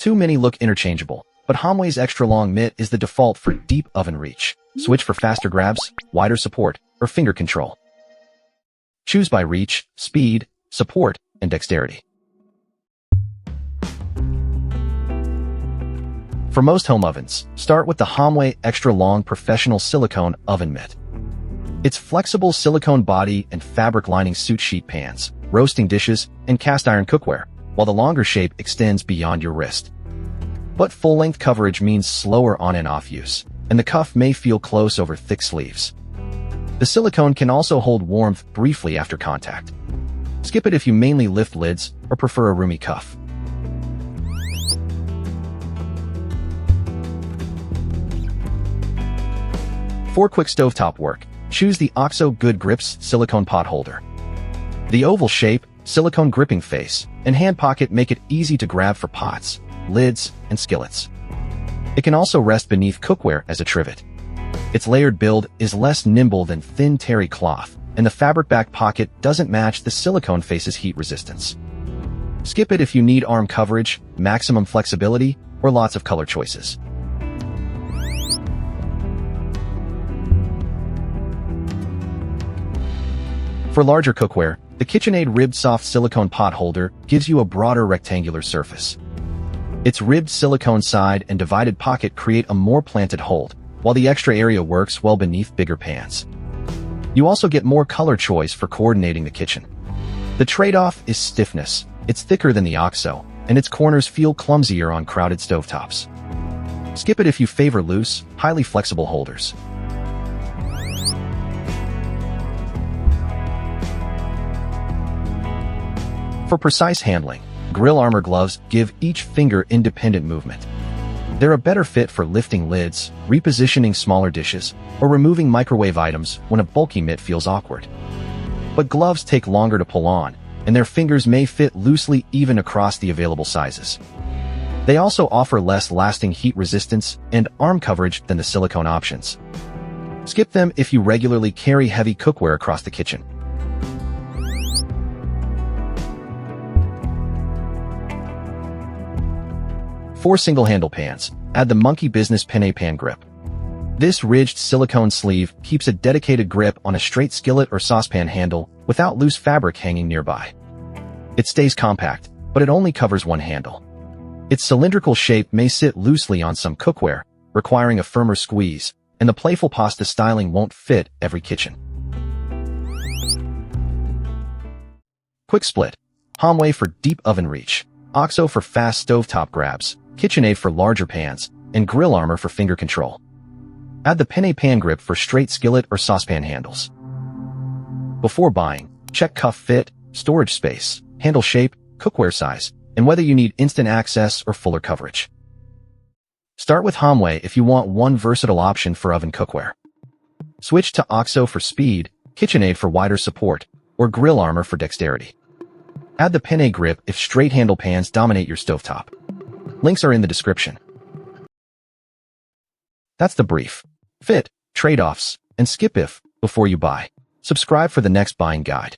Too many look interchangeable, but Homwe's extra-long mitt is the default for deep oven reach. Switch for faster grabs, wider support, or finger control. Choose by reach, speed, support, and dexterity. For most home ovens, start with the Homwe extra-long professional silicone oven mitt. Its flexible silicone body and fabric lining suit sheet pans, roasting dishes, and cast iron cookware, while the longer shape extends beyond your wrist. But full-length coverage means slower on and off use, and the cuff may feel close over thick sleeves. The silicone can also hold warmth briefly after contact. Skip it if you mainly lift lids or prefer a roomy cuff. For quick stovetop work, choose the OXO Good Grips silicone pot holder. The oval shape, silicone gripping face, and hand pocket make it easy to grab for pots, lids, and skillets. It can also rest beneath cookware as a trivet. Its layered build is less nimble than thin terry cloth, and the fabric back pocket doesn't match the silicone face's heat resistance. Skip it if you need arm coverage, maximum flexibility, or lots of color choices. For larger cookware, the KitchenAid Ribbed Soft Silicone Pot Holder gives you a broader rectangular surface. Its ribbed silicone side and divided pocket create a more planted hold, while the extra area works well beneath bigger pans. You also get more color choice for coordinating the kitchen. The trade-off is stiffness. It's thicker than the OXO, and its corners feel clumsier on crowded stovetops. Skip it if you favor loose, highly flexible holders. For precise handling, grill armor gloves give each finger independent movement. They're a better fit for lifting lids, repositioning smaller dishes, or removing microwave items when a bulky mitt feels awkward. But gloves take longer to pull on, and their fingers may fit loosely even across the available sizes. They also offer less lasting heat resistance and arm coverage than the silicone options. Skip them if you regularly carry heavy cookware across the kitchen. For single-handle pans, add the Monkey Business Penne Pan Grip. This ridged silicone sleeve keeps a dedicated grip on a straight skillet or saucepan handle without loose fabric hanging nearby. It stays compact, but it only covers one handle. Its cylindrical shape may sit loosely on some cookware, requiring a firmer squeeze, and the playful pasta styling won't fit every kitchen. Quick split. Homwe for deep oven reach, OXO for fast stovetop grabs, KitchenAid for larger pans, and grill armor for finger control. Add the Penne Pan Grip for straight skillet or saucepan handles. Before buying, check cuff fit, storage space, handle shape, cookware size, and whether you need instant access or fuller coverage. Start with Homwe if you want one versatile option for oven cookware. Switch to OXO for speed, KitchenAid for wider support, or grill armor for dexterity. Add the Penne Grip if straight handle pans dominate your stovetop. Links are in the description. That's the brief. Fit, trade-offs, and skip if before you buy. Subscribe for the next buying guide.